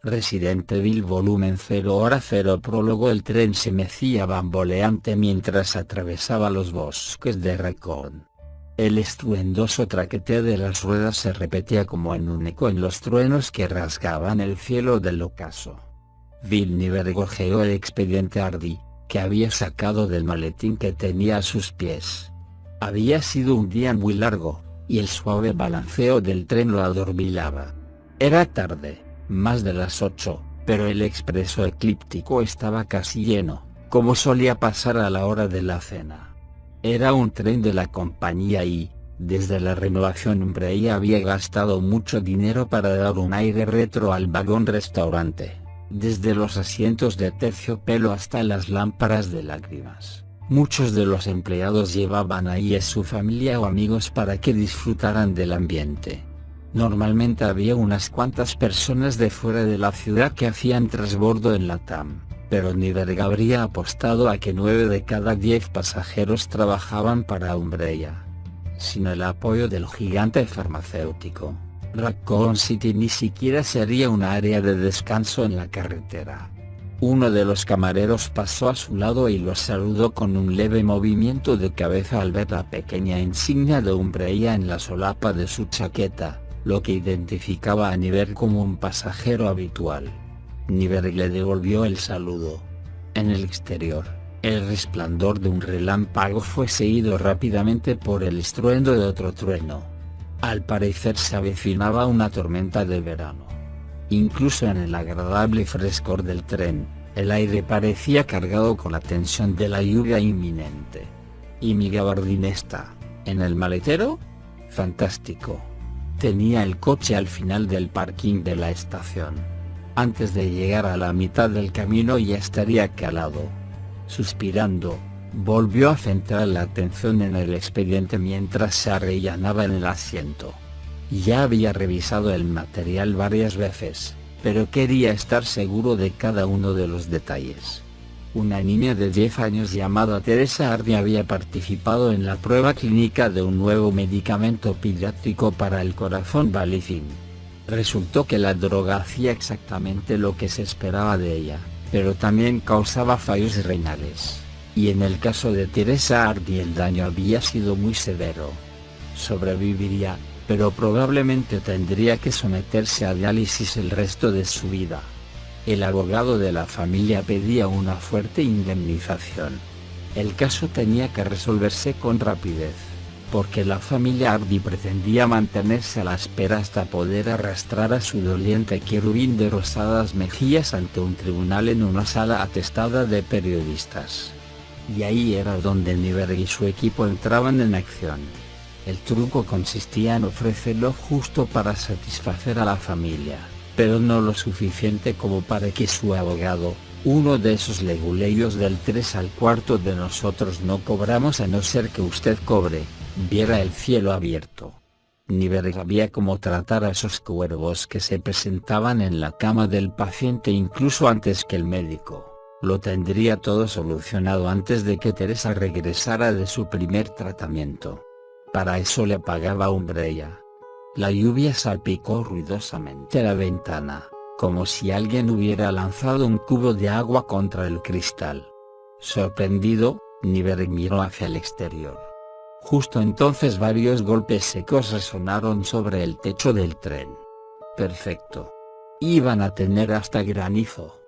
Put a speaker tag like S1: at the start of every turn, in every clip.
S1: Resident Evil Volumen 0 Hora 0 Prólogo. El tren se mecía bamboleante mientras atravesaba los bosques de Raccoon. El estruendoso traqueteo de las ruedas se repetía como en un eco en los truenos que rasgaban el cielo del ocaso. Bill Nyberg hojeó el expediente Hardy, que había sacado del maletín que tenía a sus pies. Había sido un día muy largo, y el suave balanceo del tren lo adormilaba. Era tarde, más de las 8, pero el expreso eclíptico estaba casi lleno, como solía pasar a la hora de la cena. Era un tren de la compañía y, desde la renovación Umbrella había gastado mucho dinero para dar un aire retro al vagón restaurante, desde los asientos de terciopelo hasta las lámparas de lágrimas. Muchos de los empleados llevaban ahí a su familia o amigos para que disfrutaran del ambiente. Normalmente había unas cuantas personas de fuera de la ciudad que hacían transbordo en la TAM, pero Nyberg habría apostado a que 9 de cada 10 pasajeros trabajaban para Umbrella. Sin el apoyo del gigante farmacéutico, Raccoon City ni siquiera sería un área de descanso en la carretera. Uno de los camareros pasó a su lado y lo saludó con un leve movimiento de cabeza al ver la pequeña insignia de Umbrella en la solapa de su chaqueta, lo que identificaba a Nyberg como un pasajero habitual. Nyberg le devolvió el saludo. En el exterior, el resplandor de un relámpago fue seguido rápidamente por el estruendo de otro trueno. Al parecer se avecinaba una tormenta de verano. Incluso en el agradable frescor del tren, el aire parecía cargado con la tensión de la lluvia inminente. ¿Y mi gabardina está en el maletero? Fantástico. Tenía el coche al final del parking de la estación. Antes de llegar a la mitad del camino ya estaría calado. Suspirando, volvió a centrar la atención en el expediente mientras se arrellanaba en el asiento. Ya había revisado el material varias veces, pero quería estar seguro de cada uno de los detalles. Una niña de 10 años llamada Teresa Hardy había participado en la prueba clínica de un nuevo medicamento pediátrico para el corazón Valifen. Resultó que la droga hacía exactamente lo que se esperaba de ella, pero también causaba fallos renales. Y en el caso de Teresa Hardy el daño había sido muy severo. Sobreviviría, pero probablemente tendría que someterse a diálisis el resto de su vida. El abogado de la familia pedía una fuerte indemnización. El caso tenía que resolverse con rapidez, porque la familia Hardy pretendía mantenerse a la espera hasta poder arrastrar a su doliente querubín de rosadas mejillas ante un tribunal en una sala atestada de periodistas. Y ahí era donde Nyberg y su equipo entraban en acción. El truco consistía en ofrecerlo justo para satisfacer a la familia, pero no lo suficiente como para que su abogado, uno de esos leguleyos del 3 al cuarto de nosotros no cobramos a no ser que usted cobre, viera el cielo abierto. Nyberg sabía cómo tratar a esos cuervos que se presentaban en la cama del paciente incluso antes que el médico. Lo tendría todo solucionado antes de que Teresa regresara de su primer tratamiento. Para eso le pagaba Umbrella. La lluvia salpicó ruidosamente la ventana, como si alguien hubiera lanzado un cubo de agua contra el cristal. Sorprendido, Nyberg miró hacia el exterior. Justo entonces varios golpes secos resonaron sobre el techo del tren. Perfecto. Iban a tener hasta granizo.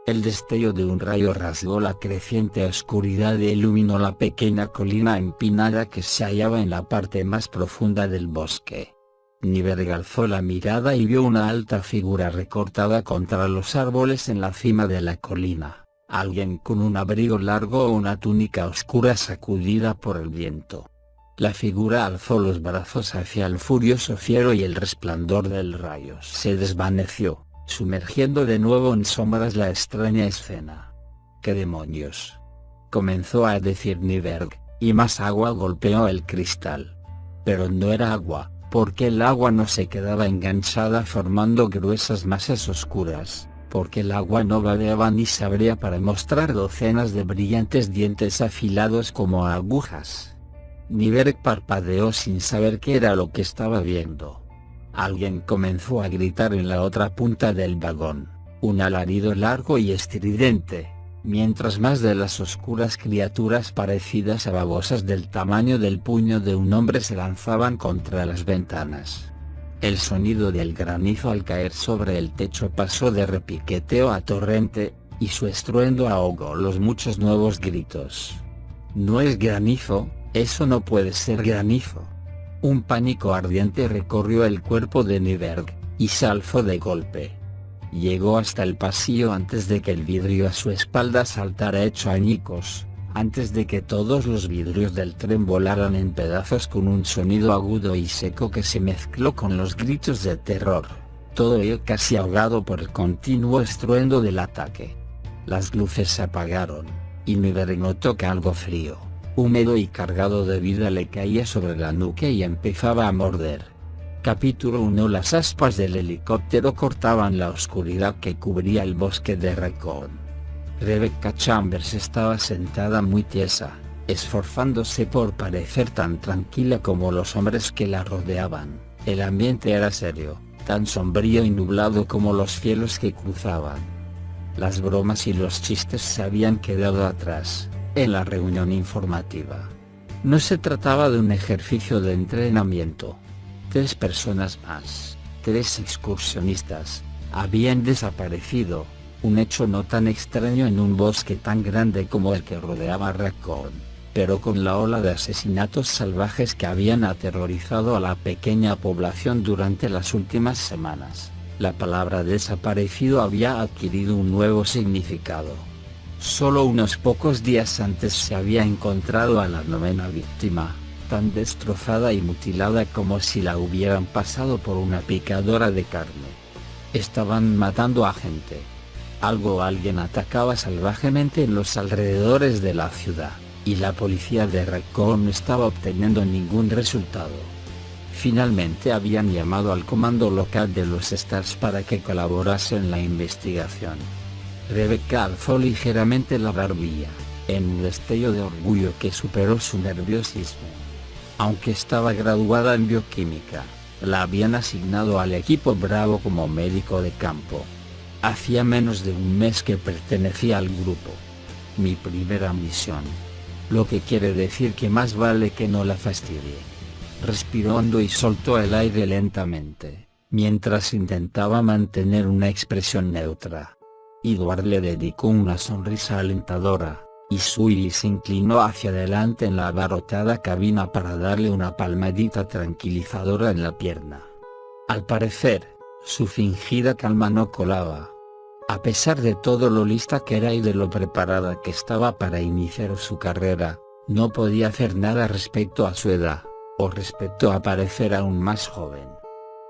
S1: El destello de un rayo rasgó la creciente oscuridad e iluminó la pequeña colina empinada que se hallaba en la parte más profunda del bosque. Nyberg alzó la mirada y vio una alta figura recortada contra los árboles en la cima de la colina, alguien con un abrigo largo o una túnica oscura sacudida por el viento. La figura alzó los brazos hacia el furioso fiero y el resplandor del rayo se desvaneció, sumergiendo de nuevo en sombras la extraña escena. «¿Qué demonios?», comenzó a decir Nyberg, y más agua golpeó el cristal. Pero no era agua, porque el agua no se quedaba enganchada formando gruesas masas oscuras, porque el agua no babeaba ni se abría para mostrar docenas de brillantes dientes afilados como agujas. Nyberg parpadeó sin saber qué era lo que estaba viendo. Alguien comenzó a gritar en la otra punta del vagón. Un alarido largo y estridente, mientras más de las oscuras criaturas parecidas a babosas del tamaño del puño de un hombre se lanzaban contra las ventanas. El sonido del granizo al caer sobre el techo pasó de repiqueteo a torrente, y su estruendo ahogó los muchos nuevos gritos. «No es granizo, eso no puede ser granizo». Un pánico ardiente recorrió el cuerpo de Nyberg, y se alzó de golpe. Llegó hasta el pasillo antes de que el vidrio a su espalda saltara hecho añicos, antes de que todos los vidrios del tren volaran en pedazos con un sonido agudo y seco que se mezcló con los gritos de terror, todo ello casi ahogado por el continuo estruendo del ataque. Las luces se apagaron, y Nyberg notó que algo frío, húmedo y cargado de vida le caía sobre la nuca y empezaba a morder. Capítulo 1. Las aspas del helicóptero cortaban la oscuridad que cubría el bosque de Raccoon. Rebecca Chambers estaba sentada muy tiesa, esforzándose por parecer tan tranquila como los hombres que la rodeaban. El ambiente era serio, tan sombrío y nublado como los cielos que cruzaban. Las bromas y los chistes se habían quedado atrás, en la reunión informativa. No se trataba de un ejercicio de entrenamiento. 3 personas más, 3 excursionistas, habían desaparecido, un hecho no tan extraño en un bosque tan grande como el que rodeaba Raccoon, pero con la ola de asesinatos salvajes que habían aterrorizado a la pequeña población durante las últimas semanas, la palabra desaparecido había adquirido un nuevo significado. Solo unos pocos días antes se había encontrado a la 9ª víctima, tan destrozada y mutilada como si la hubieran pasado por una picadora de carne. Estaban matando a gente. Algo o alguien atacaba salvajemente en los alrededores de la ciudad, y la policía de Raccoon no estaba obteniendo ningún resultado. Finalmente habían llamado al comando local de los Stars para que colaborase en la investigación. Rebecca alzó ligeramente la barbilla, en un destello de orgullo que superó su nerviosismo. Aunque estaba graduada en bioquímica, la habían asignado al equipo Bravo como médico de campo. Hacía menos de un mes que pertenecía al grupo. Mi primera misión. Lo que quiere decir que más vale que no la fastidie. Respiró hondo y soltó el aire lentamente, mientras intentaba mantener una expresión neutra. Edward le dedicó una sonrisa alentadora, y Sully se inclinó hacia adelante en la abarrotada cabina para darle una palmadita tranquilizadora en la pierna. Al parecer, su fingida calma no colaba. A pesar de todo lo lista que era y de lo preparada que estaba para iniciar su carrera, no podía hacer nada respecto a su edad, o respecto a parecer aún más joven.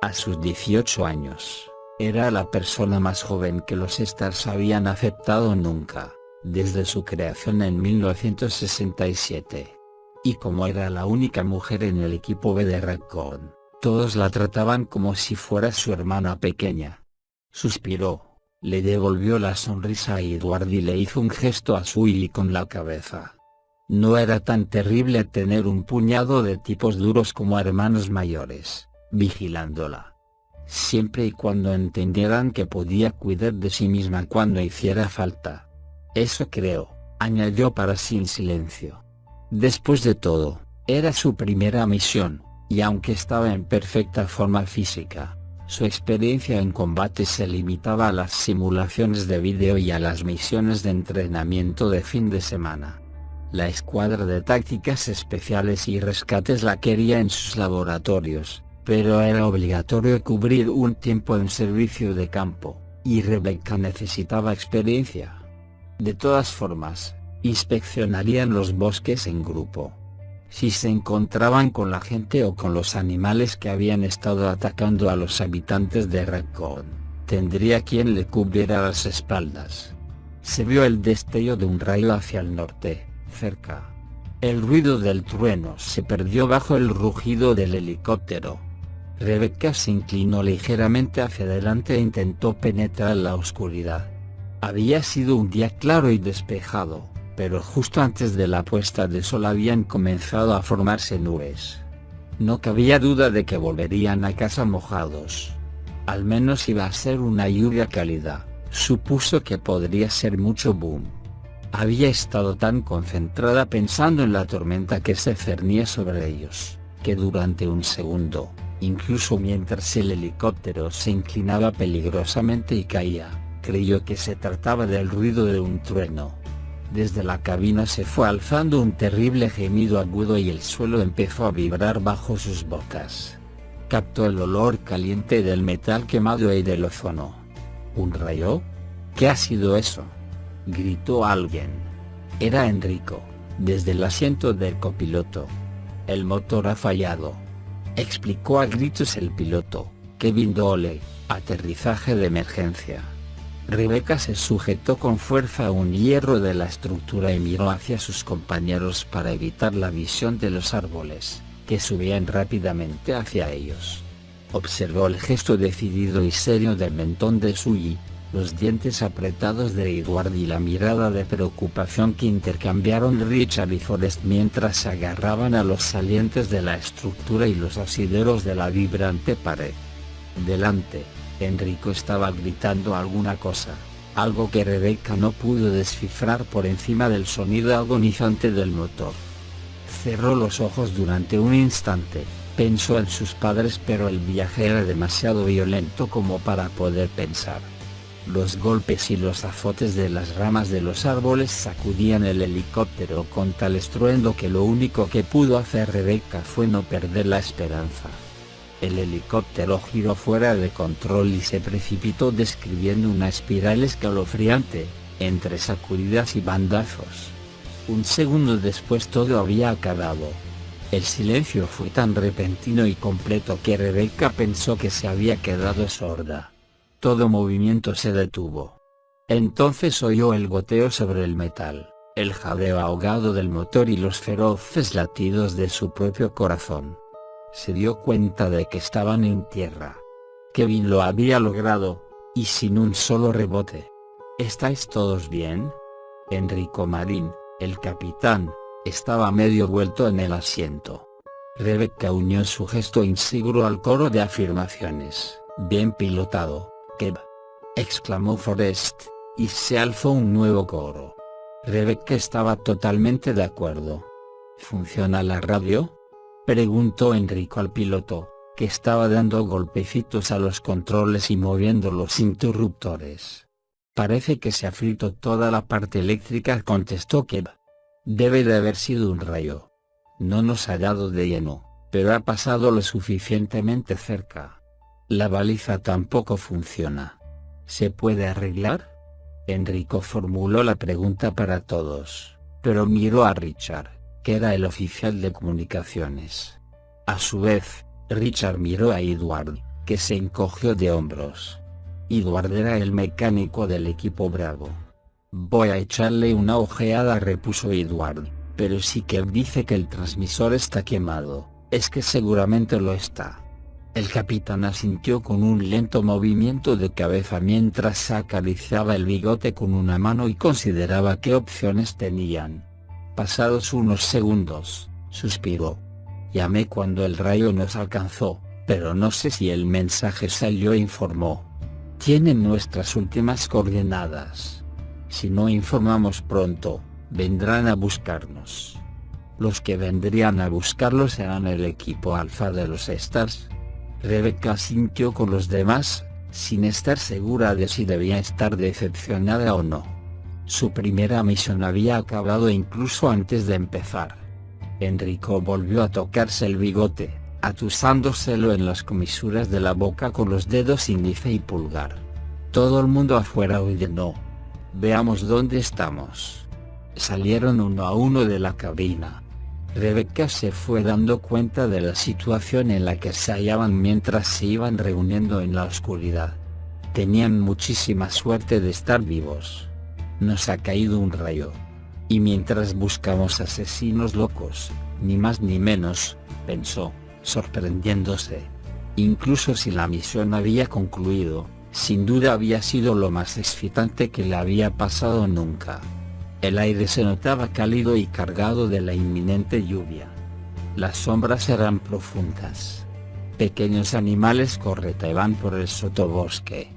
S1: A sus 18 años, era la persona más joven que los Stars habían aceptado nunca, desde su creación en 1967. Y como era la única mujer en el equipo B de Raccoon, todos la trataban como si fuera su hermana pequeña. Suspiró, le devolvió la sonrisa a Edward y le hizo un gesto a Sully con la cabeza. No era tan terrible tener un puñado de tipos duros como hermanos mayores, vigilándola. Siempre y cuando entendieran que podía cuidar de sí misma cuando hiciera falta. Eso creo, añadió para sí en silencio. Después de todo, era su primera misión, y aunque estaba en perfecta forma física, su experiencia en combate se limitaba a las simulaciones de vídeo y a las misiones de entrenamiento de fin de semana. La escuadra de tácticas especiales y rescates la quería en sus laboratorios, pero era obligatorio cubrir un tiempo en servicio de campo, y Rebecca necesitaba experiencia. De todas formas, inspeccionarían los bosques en grupo. Si se encontraban con la gente o con los animales que habían estado atacando a los habitantes de Raccoon, tendría quien le cubriera las espaldas. Se vio el destello de un rayo hacia el norte, cerca. El ruido del trueno se perdió bajo el rugido del helicóptero. Rebecca se inclinó ligeramente hacia adelante e intentó penetrar la oscuridad. Había sido un día claro y despejado, pero justo antes de la puesta de sol habían comenzado a formarse nubes. No cabía duda de que volverían a casa mojados. Al menos iba a ser una lluvia cálida, Supuso que podría ser mucho boom. Había estado tan concentrada pensando en la tormenta que se cernía sobre ellos, que durante un segundo, incluso mientras el helicóptero se inclinaba peligrosamente y caía, creyó que se trataba del ruido de un trueno. Desde la cabina se fue alzando un terrible gemido agudo y el suelo empezó a vibrar bajo sus botas. Captó el olor caliente del metal quemado y del ozono. ¿Un rayo? ¿Qué ha sido eso?, gritó alguien. Era Enrico, desde el asiento del copiloto. El motor ha fallado, explicó a gritos el piloto, Kevin Dooley. Aterrizaje de emergencia. Rebecca se sujetó con fuerza a un hierro de la estructura y miró hacia sus compañeros para evitar la visión de los árboles, que subían rápidamente hacia ellos. Observó el gesto decidido y serio del mentón de Sully, los dientes apretados de Edward y la mirada de preocupación que intercambiaron Richard y Forrest mientras se agarraban a los salientes de la estructura y los asideros de la vibrante pared. Delante, Enrico estaba gritando alguna cosa, algo que Rebecca no pudo descifrar por encima del sonido agonizante del motor. Cerró los ojos durante un instante, pensó en sus padres, pero el viaje era demasiado violento como para poder pensar. Los golpes y los azotes de las ramas de los árboles sacudían el helicóptero con tal estruendo que lo único que pudo hacer Rebecca fue no perder la esperanza. El helicóptero giró fuera de control y se precipitó describiendo una espiral escalofriante, entre sacudidas y bandazos. Un segundo después todo había acabado. El silencio fue tan repentino y completo que Rebecca pensó que se había quedado sorda. Todo movimiento se detuvo. Entonces oyó el goteo sobre el metal, el jadeo ahogado del motor y los feroces latidos de su propio corazón. Se dio cuenta de que estaban en tierra. Kevin lo había logrado, y sin un solo rebote. ¿Estáis todos bien? Enrico Marín, el capitán, estaba medio vuelto en el asiento. Rebecca unió su gesto inseguro al coro de afirmaciones. Bien pilotado, Kev, exclamó Forrest, y se alzó un nuevo coro. Rebecca estaba totalmente de acuerdo. ¿Funciona la radio?, preguntó Enrico al piloto, que estaba dando golpecitos a los controles y moviendo los interruptores. Parece que se ha frito toda la parte eléctrica, contestó Kev. Debe de haber sido un rayo. No nos ha dado de lleno, pero ha pasado lo suficientemente cerca. La baliza tampoco funciona. ¿Se puede arreglar? Enrico formuló la pregunta para todos, pero miró a Richard, que era el oficial de comunicaciones. A su vez, Richard miró a Edward, que se encogió de hombros. Edward era el mecánico del equipo Bravo. Voy a echarle una ojeada, repuso Edward, pero sí que dice que el transmisor está quemado, es que seguramente lo está. El capitán asintió con un lento movimiento de cabeza mientras se acariciaba el bigote con una mano y consideraba qué opciones tenían. Pasados unos segundos, suspiró. Llamé cuando el rayo nos alcanzó, pero no sé si el mensaje salió, informó. Tienen nuestras últimas coordenadas. Si no informamos pronto, vendrán a buscarnos. Los que vendrían a buscarlos serán el equipo alfa de los Stars. Rebecca asintió con los demás, sin estar segura de si debía estar decepcionada o no. Su primera misión había acabado incluso antes de empezar. Enrico volvió a tocarse el bigote, atusándoselo en las comisuras de la boca con los dedos índice y pulgar. Todo el mundo afuera ordenó. Veamos dónde estamos. Salieron uno a uno de la cabina. Rebecca se fue dando cuenta de la situación en la que se hallaban mientras se iban reuniendo en la oscuridad. Tenían muchísima suerte de estar vivos. Nos ha caído un rayo. Y mientras buscamos asesinos locos, ni más ni menos, pensó, sorprendiéndose. Incluso si la misión había concluido, sin duda había sido lo más excitante que le había pasado nunca. El aire se notaba cálido y cargado de la inminente lluvia. Las sombras eran profundas. Pequeños animales correteaban por el sotobosque.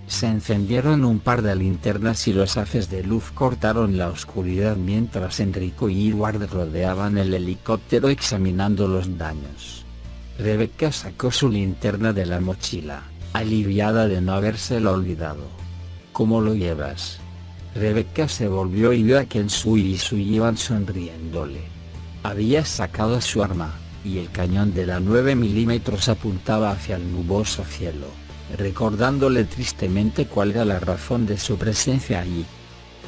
S1: Se encendieron un par de linternas y los haces de luz cortaron la oscuridad mientras Enrico y Edward rodeaban el helicóptero examinando los daños. Rebecca sacó su linterna de la mochila, aliviada de no habérsela olvidado. ¿Cómo lo llevas? Rebecca se volvió y vio a Kensui y Sui iban sonriéndole. Había sacado su arma, y el cañón de la 9 mm apuntaba hacia el nuboso cielo, recordándole tristemente cuál era la razón de su presencia allí.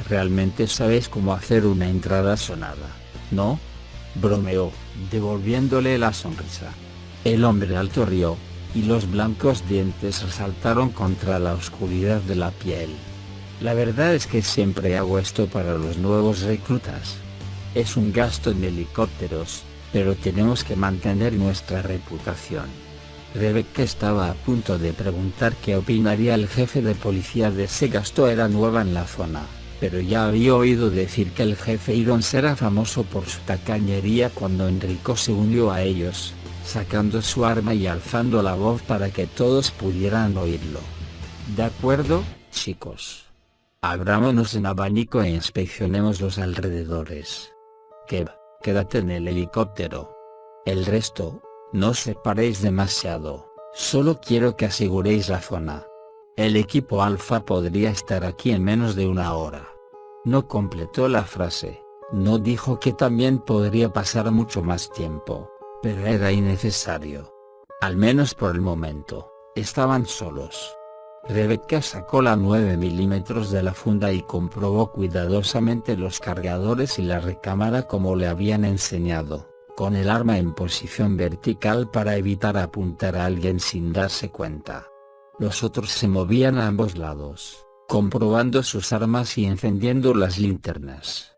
S1: «Realmente sabes cómo hacer una entrada sonada, ¿no?», bromeó, devolviéndole la sonrisa. El hombre alto rió, y los blancos dientes resaltaron contra la oscuridad de la piel. «La verdad es que siempre hago esto para los nuevos reclutas. Es un gasto en helicópteros, pero tenemos que mantener nuestra reputación». Rebecca estaba a punto de preguntar qué opinaría el jefe de policía de ese gasto. Era nueva en la zona, pero ya había oído decir que el jefe Irons era famoso por su tacañería cuando Enrico se unió a ellos, sacando su arma y alzando la voz para que todos pudieran oírlo. «De acuerdo, chicos. Abrámonos en abanico e inspeccionemos los alrededores. Kev, quédate en el helicóptero. El resto, no os separéis demasiado, solo quiero que aseguréis la zona. El equipo Alfa podría estar aquí en menos de una hora». No completó la frase, no dijo que también podría pasar mucho más tiempo, pero era innecesario. Al menos por el momento, estaban solos. Rebecca sacó la 9 mm de la funda y comprobó cuidadosamente los cargadores y la recámara como le habían enseñado, con el arma en posición vertical para evitar apuntar a alguien sin darse cuenta. Los otros se movían a ambos lados, comprobando sus armas y encendiendo las linternas.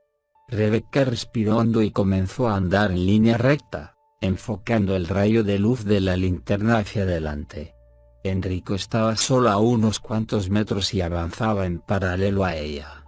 S1: Rebecca respiró hondo y comenzó a andar en línea recta, enfocando el rayo de luz de la linterna hacia adelante. Enrico estaba solo a unos cuantos metros y avanzaba en paralelo a ella.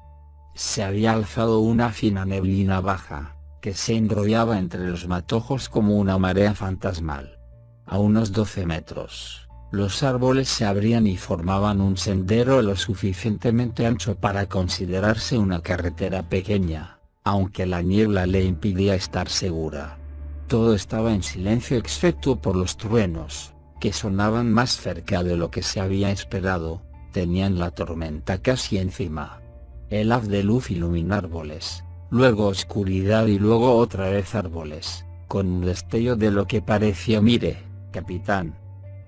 S1: Se había alzado una fina neblina baja, que se enrollaba entre los matojos como una marea fantasmal. A unos 12 metros, los árboles se abrían y formaban un sendero lo suficientemente ancho para considerarse una carretera pequeña, aunque la niebla le impidía estar segura. Todo estaba en silencio excepto por los truenos, que sonaban más cerca de lo que se había esperado. Tenían la tormenta casi encima. El haz de luz iluminó árboles, luego oscuridad y luego otra vez árboles, con un destello de lo que parecía «Mire, capitán».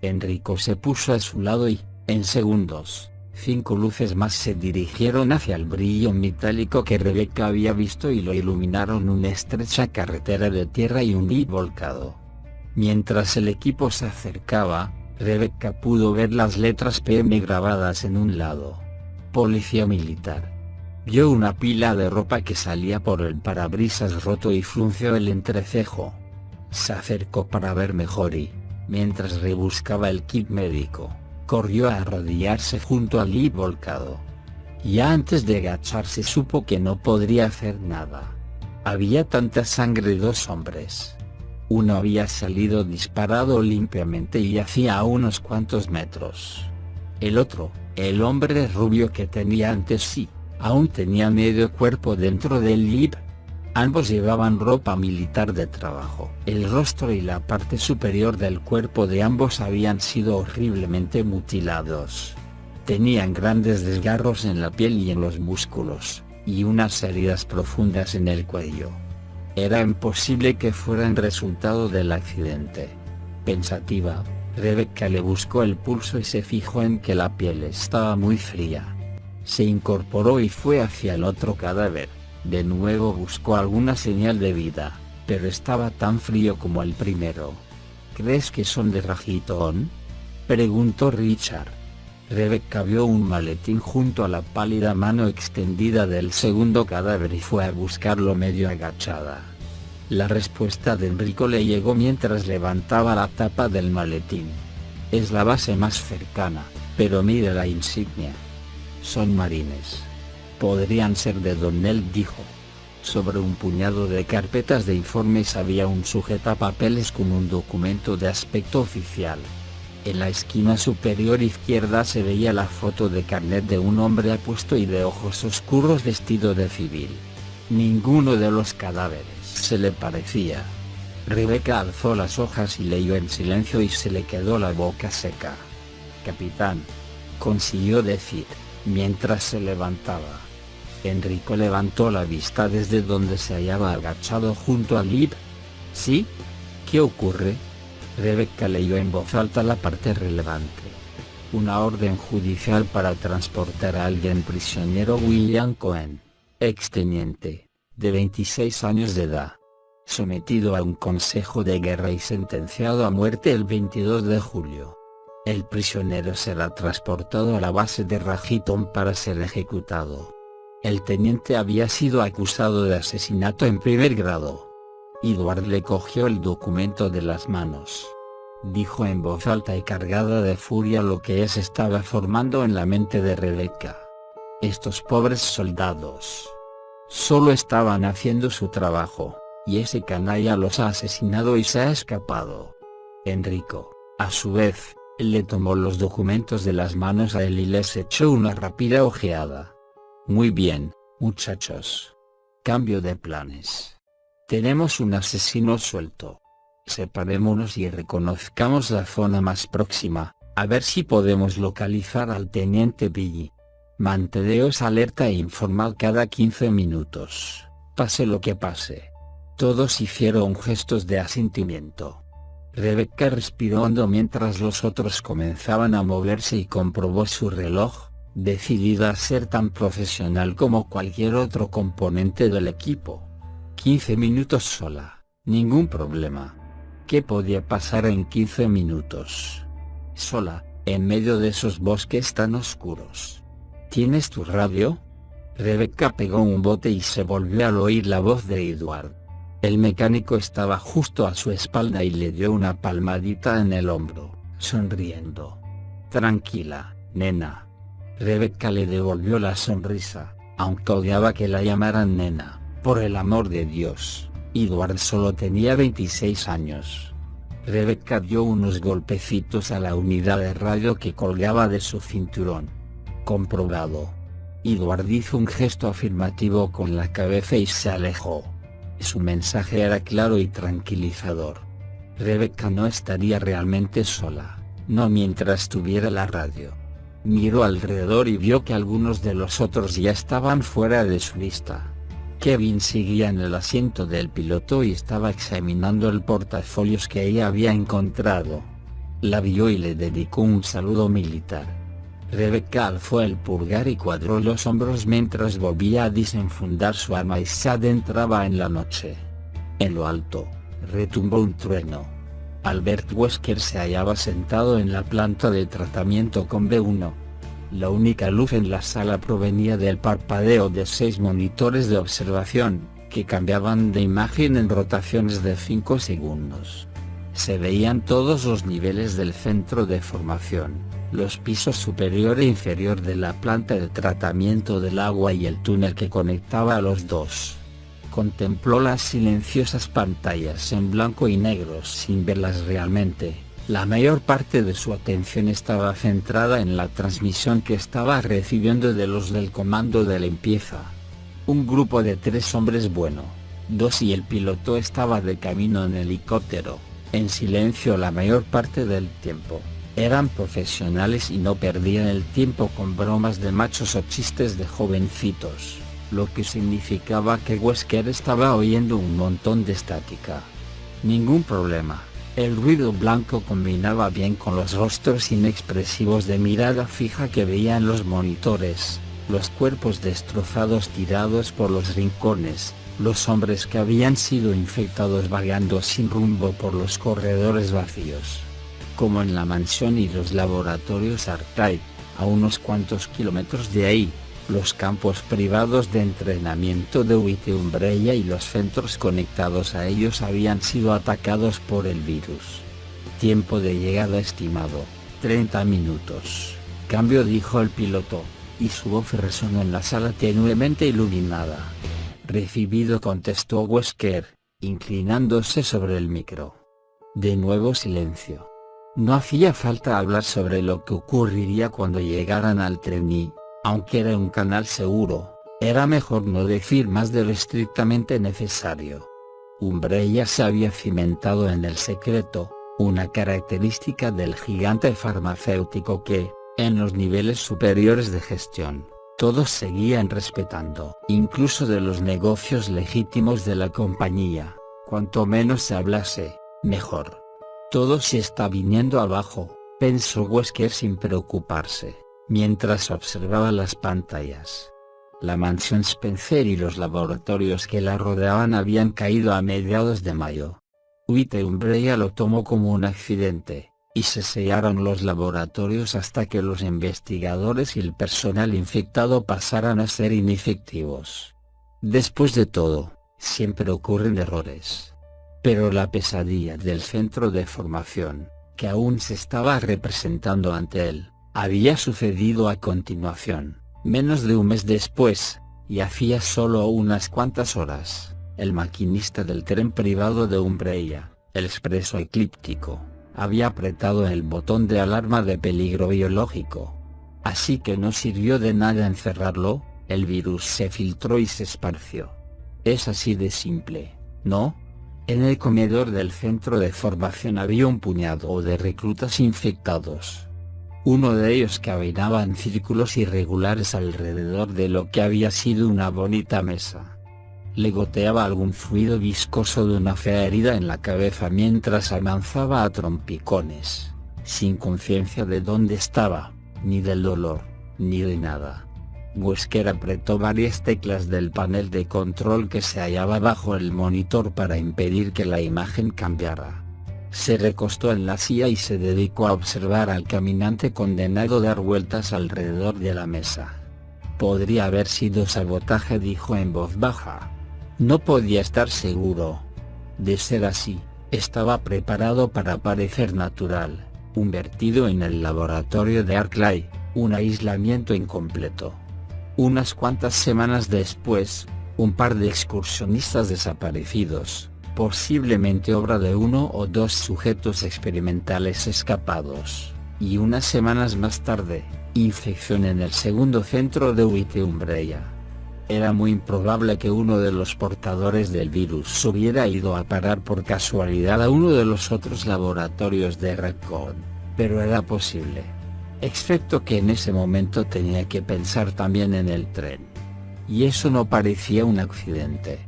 S1: Enrico se puso a su lado y, en segundos, 5 luces más se dirigieron hacia el brillo metálico que Rebecca había visto y lo iluminaron una estrecha carretera de tierra y un jeep volcado. Mientras el equipo se acercaba, Rebecca pudo ver las letras PM grabadas en un lado. Policía Militar. Vio una pila de ropa que salía por el parabrisas roto y frunció el entrecejo. Se acercó para ver mejor y, mientras rebuscaba el kit médico, corrió a arrodillarse junto al jeep volcado. Ya antes de agacharse supo que no podría hacer nada. Había tanta sangre. 2 hombres. Uno había salido disparado limpiamente y yacía a unos cuantos metros. El otro, el hombre rubio que tenía ante sí, aún tenía medio cuerpo dentro del jeep. Ambos llevaban ropa militar de trabajo. El rostro y la parte superior del cuerpo de ambos habían sido horriblemente mutilados. Tenían grandes desgarros en la piel y en los músculos, y unas heridas profundas en el cuello. Era imposible que fueran resultado del accidente. Pensativa, Rebecca le buscó el pulso y se fijó en que la piel estaba muy fría. Se incorporó y fue hacia el otro cadáver. De nuevo buscó alguna señal de vida, pero estaba tan frío como el primero. ¿Crees que son de Rajitón?, preguntó Richard. Rebecca vio un maletín junto a la pálida mano extendida del segundo cadáver y fue a buscarlo medio agachada. La respuesta de Enrico le llegó mientras levantaba la tapa del maletín. Es la base más cercana, pero mire la insignia. Son marines. Podrían ser de Donnell, dijo. Sobre un puñado de carpetas de informes había un sujetapapeles con un documento de aspecto oficial. En la esquina superior izquierda se veía la foto de carnet de un hombre apuesto y de ojos oscuros vestido de civil. Ninguno de los cadáveres se le parecía. Rebecca alzó las hojas y leyó en silencio y se le quedó la boca seca. «Capitán», consiguió decir, mientras se levantaba. Enrico levantó la vista desde donde se hallaba agachado junto a Liv. «¿Sí? ¿Qué ocurre?». Rebecca leyó en voz alta la parte relevante. «Una orden judicial para transportar a alguien prisionero. William Cohen, exteniente, de 26 años de edad. Sometido a un consejo de guerra y sentenciado a muerte el 22 de julio. El prisionero será transportado a la base de Rajiton para ser ejecutado». El teniente había sido acusado de asesinato en primer grado. Edward le cogió el documento de las manos. Dijo en voz alta y cargada de furia lo que se estaba formando en la mente de Rebecca. Estos pobres soldados solo estaban haciendo su trabajo, y ese canalla los ha asesinado y se ha escapado. Enrico, a su vez, le tomó los documentos de las manos a él y les echó una rápida ojeada. «Muy bien, muchachos. Cambio de planes. Tenemos un asesino suelto. Separémonos y reconozcamos la zona más próxima, a ver si podemos localizar al teniente Billy. Manteneos alerta e informad cada 15 minutos, pase lo que pase». Todos hicieron gestos de asentimiento. Rebecca respiró hondo mientras los otros comenzaban a moverse y comprobó su reloj, decidida a ser tan profesional como cualquier otro componente del equipo. 15 minutos sola, ningún problema. ¿Qué podía pasar en 15 minutos? Sola, en medio de esos bosques tan oscuros. ¿Tienes tu radio? Rebecca pegó un bote y se volvió al oír la voz de Edward. El mecánico estaba justo a su espalda y le dio una palmadita en el hombro, sonriendo. «Tranquila, nena». Rebecca le devolvió la sonrisa, aunque odiaba que la llamaran nena. Por el amor de Dios, Edward solo tenía 26 años. Rebecca dio unos golpecitos a la unidad de radio que colgaba de su cinturón. «Comprobado». Edward hizo un gesto afirmativo con la cabeza y se alejó. Su mensaje era claro y tranquilizador. Rebecca no estaría realmente sola, no mientras tuviera la radio. Miró alrededor y vio que algunos de los otros ya estaban fuera de su vista. Kevin seguía en el asiento del piloto y estaba examinando el portafolios que ella había encontrado. La vio y le dedicó un saludo militar. Rebecca alzó el pulgar y cuadró los hombros mientras volvía a desenfundar su arma y se adentraba en la noche. En lo alto, retumbó un trueno. Albert Wesker se hallaba sentado en la planta de tratamiento con B1. La única luz en la sala provenía del parpadeo de 6 monitores de observación, que cambiaban de imagen en rotaciones de 5 segundos. Se veían todos los niveles del centro de formación, los pisos superior e inferior de la planta de tratamiento del agua y el túnel que conectaba a los dos. Contempló las silenciosas pantallas en blanco y negro sin verlas realmente. La mayor parte de su atención estaba centrada en la transmisión que estaba recibiendo de los del comando de limpieza. Un grupo de 3 hombres, 2 y el piloto, estaba de camino en helicóptero, en silencio la mayor parte del tiempo. Eran profesionales y no perdían el tiempo con bromas de machos o chistes de jovencitos, lo que significaba que Wesker estaba oyendo un montón de estática. Ningún problema. El ruido blanco combinaba bien con los rostros inexpresivos de mirada fija que veía en los monitores, los cuerpos destrozados tirados por los rincones, los hombres que habían sido infectados vagando sin rumbo por los corredores vacíos. Como en la mansión y los laboratorios Arcade, a unos cuantos kilómetros de ahí, los campos privados de entrenamiento de UIT Umbrella y los centros conectados a ellos habían sido atacados por el virus. Tiempo de llegada estimado, 30 minutos. Cambio, dijo el piloto, y su voz resonó en la sala tenuemente iluminada. Recibido, contestó Wesker, inclinándose sobre el micro. De nuevo silencio. No hacía falta hablar sobre lo que ocurriría cuando llegaran al tren y, aunque era un canal seguro, era mejor no decir más de lo estrictamente necesario. Umbrella se había cimentado en el secreto, una característica del gigante farmacéutico que, en los niveles superiores de gestión, todos seguían respetando. Incluso de los negocios legítimos de la compañía, cuanto menos se hablase, mejor. Todo se está viniendo abajo, pensó Wesker sin preocuparse, mientras observaba las pantallas. La mansión Spencer y los laboratorios que la rodeaban habían caído a mediados de mayo. White Umbrella lo tomó como un accidente, y se sellaron los laboratorios hasta que los investigadores y el personal infectado pasaran a ser inefectivos. Después de todo, siempre ocurren errores. Pero la pesadilla del centro de formación, que aún se estaba representando ante él, había sucedido a continuación, menos de un mes después, y hacía solo unas cuantas horas. El maquinista del tren privado de Umbrella, el expreso eclíptico, había apretado el botón de alarma de peligro biológico. Así que no sirvió de nada encerrarlo, el virus se filtró y se esparció. Es así de simple, ¿no? En el comedor del centro de formación había un puñado de reclutas infectados. Uno de ellos caminaba en círculos irregulares alrededor de lo que había sido una bonita mesa. Le goteaba algún fluido viscoso de una fea herida en la cabeza mientras avanzaba a trompicones, sin conciencia de dónde estaba, ni del dolor, ni de nada. Wesker apretó varias teclas del panel de control que se hallaba bajo el monitor para impedir que la imagen cambiara. Se recostó en la silla y se dedicó a observar al caminante condenado dar vueltas alrededor de la mesa. Podría haber sido sabotaje, dijo en voz baja. No podía estar seguro. De ser así, estaba preparado para parecer natural, un vertido en el laboratorio de Arclay, un aislamiento incompleto. Unas cuantas semanas después, un par de excursionistas desaparecidos, posiblemente obra de uno o dos sujetos experimentales escapados, y unas semanas más tarde, infección en el segundo centro de White Umbrella. Era muy improbable que uno de los portadores del virus hubiera ido a parar por casualidad a uno de los otros laboratorios de Raccoon, pero era posible. Excepto que en ese momento tenía que pensar también en el tren. Y eso no parecía un accidente.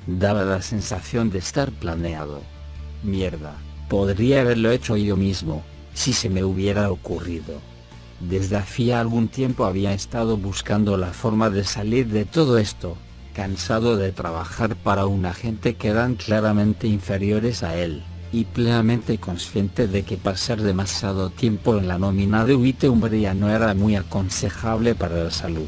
S1: Daba la sensación de estar planeado. Mierda, podría haberlo hecho yo mismo, si se me hubiera ocurrido. Desde hacía algún tiempo había estado buscando la forma de salir de todo esto, cansado de trabajar para una gente que eran claramente inferiores a él, y plenamente consciente de que pasar demasiado tiempo en la nómina de White Umbrella no era muy aconsejable para la salud.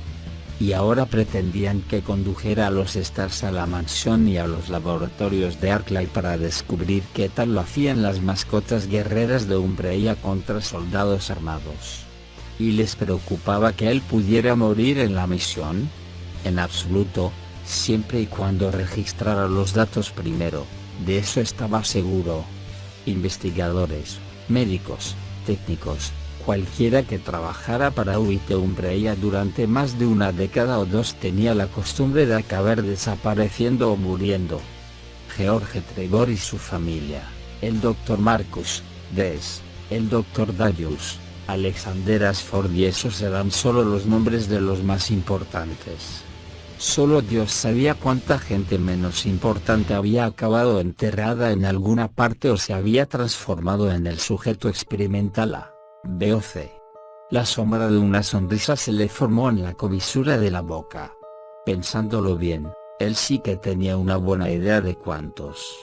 S1: Y ahora pretendían que condujera a los Stars a la mansión y a los laboratorios de Arclay para descubrir qué tal lo hacían las mascotas guerreras de Umbrella contra soldados armados. ¿Y les preocupaba que él pudiera morir en la misión? En absoluto, siempre y cuando registrara los datos primero, de eso estaba seguro. Investigadores, médicos, técnicos, cualquiera que trabajara para White Umbrella durante más de una década o dos tenía la costumbre de acabar desapareciendo o muriendo. George Trevor y su familia, el Dr. Marcus Des, el Dr. Darius, Alexander Ashford, y esos eran solo los nombres de los más importantes. Solo Dios sabía cuánta gente menos importante había acabado enterrada en alguna parte o se había transformado en el sujeto experimental A, B o C. La sombra de una sonrisa se le formó en la comisura de la boca. Pensándolo bien, él sí que tenía una buena idea de cuántos.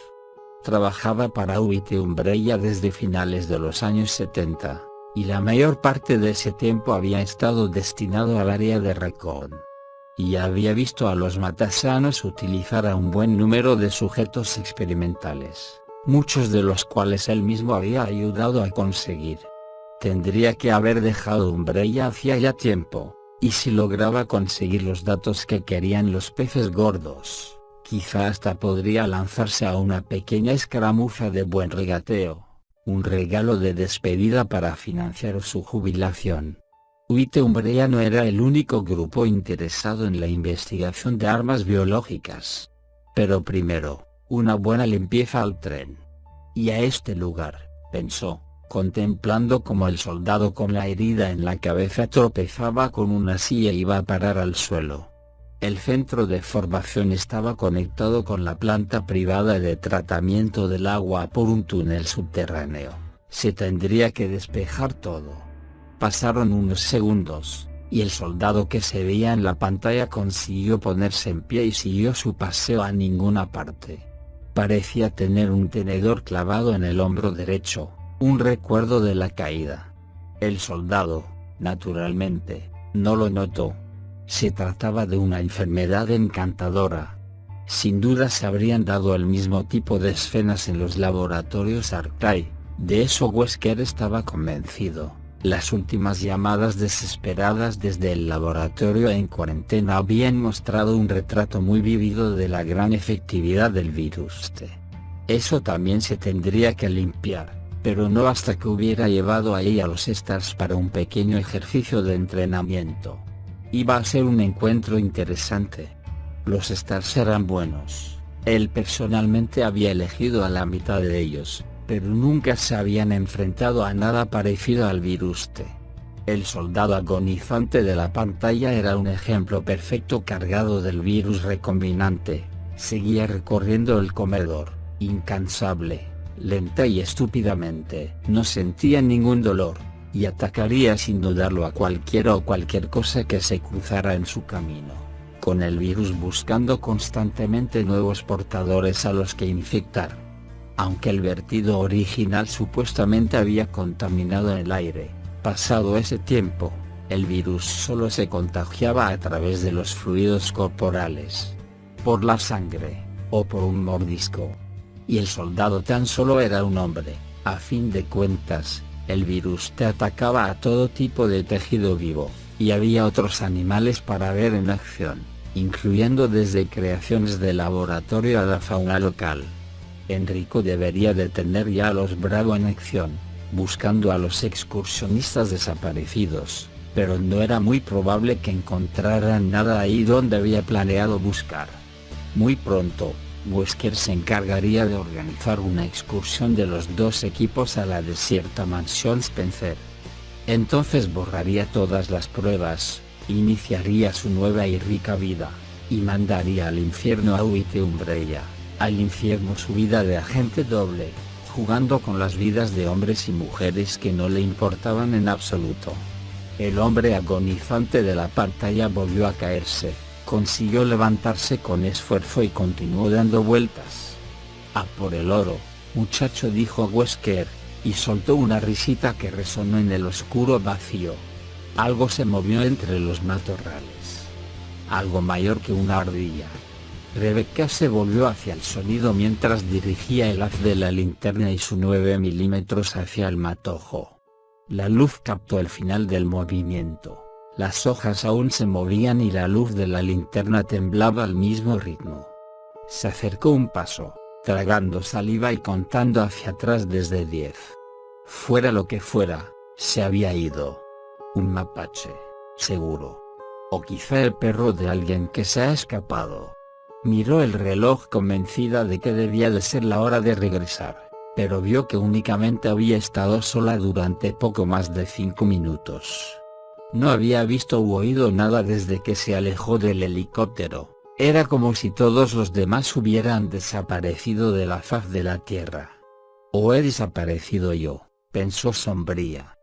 S1: Trabajaba para White Umbrella desde finales de los años 70. Y la mayor parte de ese tiempo había estado destinado al área de Raccoon. Y había visto a los matasanos utilizar a un buen número de sujetos experimentales, muchos de los cuales él mismo había ayudado a conseguir. Tendría que haber dejado Umbrella hacía ya tiempo, y si lograba conseguir los datos que querían los peces gordos, quizá hasta podría lanzarse a una pequeña escaramuza de buen regateo. un regalo de despedida para financiar su jubilación. White Umbrella no era el único grupo interesado en la investigación de armas biológicas. Pero primero, una buena limpieza al tren. Y a este lugar, pensó, contemplando cómo el soldado con la herida en la cabeza tropezaba con una silla y iba a parar al suelo. El centro de formación estaba conectado con la planta privada de tratamiento del agua por un túnel subterráneo. Se tendría que despejar todo. Pasaron unos segundos, y el soldado que se veía en la pantalla consiguió ponerse en pie y siguió su paseo a ninguna parte. Parecía tener un tenedor clavado en el hombro derecho, un recuerdo de la caída. El soldado, naturalmente, no lo notó. Se trataba de una enfermedad encantadora. Sin duda se habrían dado el mismo tipo de escenas en los laboratorios Arctic, de eso Wesker estaba convencido. Las últimas llamadas desesperadas desde el laboratorio en cuarentena habían mostrado un retrato muy vívido de la gran efectividad del virus T. Eso también se tendría que limpiar, pero no hasta que hubiera llevado ahí a los Stars para un pequeño ejercicio de entrenamiento. Iba a ser un encuentro interesante. Los Stars eran buenos. Él personalmente había elegido a la mitad de ellos, pero nunca se habían enfrentado a nada parecido al virus T. El soldado agonizante de la pantalla era un ejemplo perfecto cargado del virus recombinante. Seguía recorriendo el comedor, incansable, lenta y estúpidamente. No sentía ningún dolor, y atacaría sin dudarlo a cualquiera o cualquier cosa que se cruzara en su camino, con el virus buscando constantemente nuevos portadores a los que infectar. Aunque el vertido original supuestamente había contaminado el aire, pasado ese tiempo, el virus solo se contagiaba a través de los fluidos corporales, por la sangre, o por un mordisco. Y el soldado tan solo era un hombre. A fin de cuentas, el virus te atacaba a todo tipo de tejido vivo, y había otros animales para ver en acción, incluyendo desde creaciones de laboratorio a la fauna local. Enrico debería de tener ya a los Bravo en acción, buscando a los excursionistas desaparecidos, pero no era muy probable que encontraran nada ahí donde había planeado buscar. Muy pronto, Wesker se encargaría de organizar una excursión de los dos equipos a la desierta mansión Spencer. Entonces borraría todas las pruebas, iniciaría su nueva y rica vida, y mandaría al infierno a White Umbrella, al infierno su vida de agente doble, jugando con las vidas de hombres y mujeres que no le importaban en absoluto. El hombre agonizante de la pantalla volvió a caerse. Consiguió levantarse con esfuerzo y continuó dando vueltas. «A por el oro, muchacho», dijo Wesker, y soltó una risita que resonó en el oscuro vacío. Algo se movió entre los matorrales. Algo mayor que una ardilla. Rebecca se volvió hacia el sonido mientras dirigía el haz de la linterna y su 9 milímetros hacia el matojo. La luz captó el final del movimiento. Las hojas aún se movían y la luz de la linterna temblaba al mismo ritmo. Se acercó un paso, tragando saliva y contando hacia atrás desde 10. Fuera lo que fuera, se había ido. Un mapache, seguro. O quizá el perro de alguien que se ha escapado. Miró el reloj convencida de que debía de ser la hora de regresar, pero vio que únicamente había estado sola durante poco más de 5 minutos. No había visto u oído nada desde que se alejó del helicóptero. Era como si todos los demás hubieran desaparecido de la faz de la tierra. «¿O he desaparecido yo?», pensó sombría.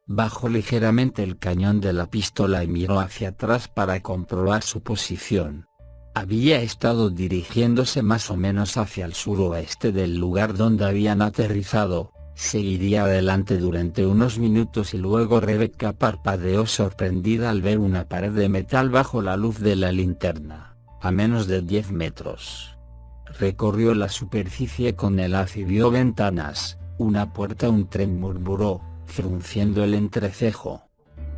S1: Bajó ligeramente el cañón de la pistola y miró hacia atrás para comprobar su posición. Había estado dirigiéndose más o menos hacia el suroeste del lugar donde habían aterrizado. Seguiría adelante durante unos minutos y luego Rebecca parpadeó sorprendida al ver una pared de metal bajo la luz de la linterna, a menos de 10 metros. Recorrió la superficie con el haz y vio ventanas, una puerta. Un tren, murmuró, frunciendo el entrecejo.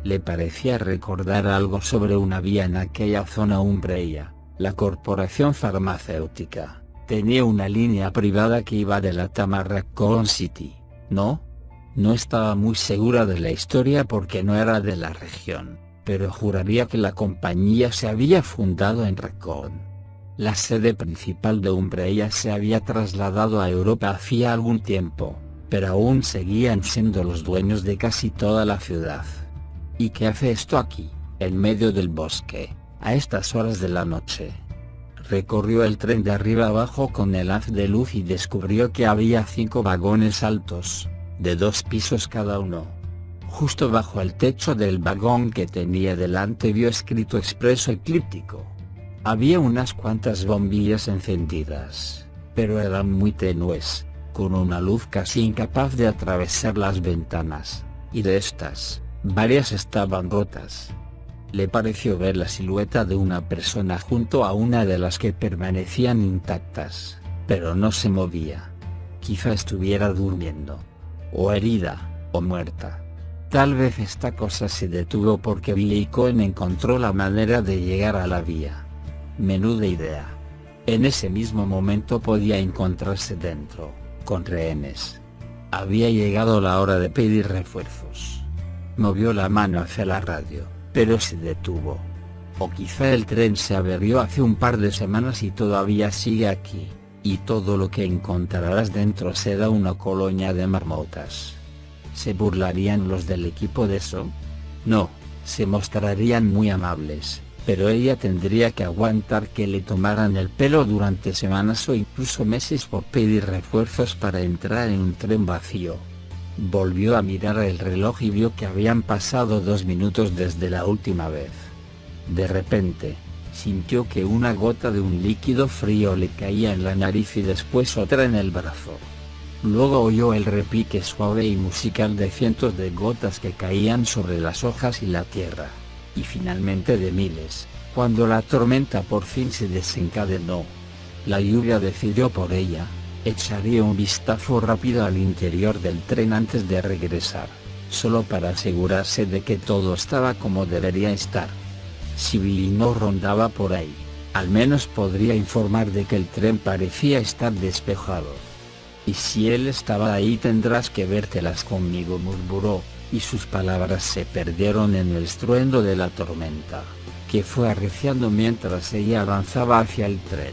S1: Le parecía recordar algo sobre una vía en aquella zona. Umbrella, la corporación farmacéutica, tenía una línea privada que iba de la Tamarack City. No. No estaba muy segura de la historia porque no era de la región, pero juraría que la compañía se había fundado en Raccoon. La sede principal de Umbrella se había trasladado a Europa hacía algún tiempo, pero aún seguían siendo los dueños de casi toda la ciudad. ¿Y qué hace esto aquí, en medio del bosque, a estas horas de la noche? Recorrió el tren de arriba abajo con el haz de luz y descubrió que había 5 vagones altos, de 2 pisos cada uno. Justo bajo el techo del vagón que tenía delante vio escrito expreso eclíptico. Había unas cuantas bombillas encendidas, pero eran muy tenues, con una luz casi incapaz de atravesar las ventanas, y de estas, varias estaban rotas. Le pareció ver la silueta de una persona junto a una de las que permanecían intactas, pero no se movía. Quizá estuviera durmiendo, o herida, o muerta. Tal vez esta cosa se detuvo porque Billy Cohen encontró la manera de llegar a la vía. Menuda idea. En ese mismo momento podía encontrarse dentro, con rehenes. Había llegado la hora de pedir refuerzos. Movió la mano hacia la radio, pero se detuvo. O quizá el tren se averió hace un par de semanas y todavía sigue aquí, y todo lo que encontrarás dentro será una colonia de marmotas. ¿Se burlarían los del equipo de eso? No, se mostrarían muy amables, pero ella tendría que aguantar que le tomaran el pelo durante semanas o incluso meses por pedir refuerzos para entrar en un tren vacío. Volvió a mirar el reloj y vio que habían pasado 2 minutos desde la última vez. De repente, sintió que una gota de un líquido frío le caía en la nariz y después otra en el brazo. Luego oyó el repique suave y musical de cientos de gotas que caían sobre las hojas y la tierra, y finalmente de miles, cuando la tormenta por fin se desencadenó. La lluvia decidió por ella. Echaría un vistazo rápido al interior del tren antes de regresar, solo para asegurarse de que todo estaba como debería estar. Si Billy no rondaba por ahí, al menos podría informar de que el tren parecía estar despejado. Y si él estaba ahí tendrás que vértelas conmigo, murmuró, y sus palabras se perdieron en el estruendo de la tormenta, que fue arreciando mientras ella avanzaba hacia el tren.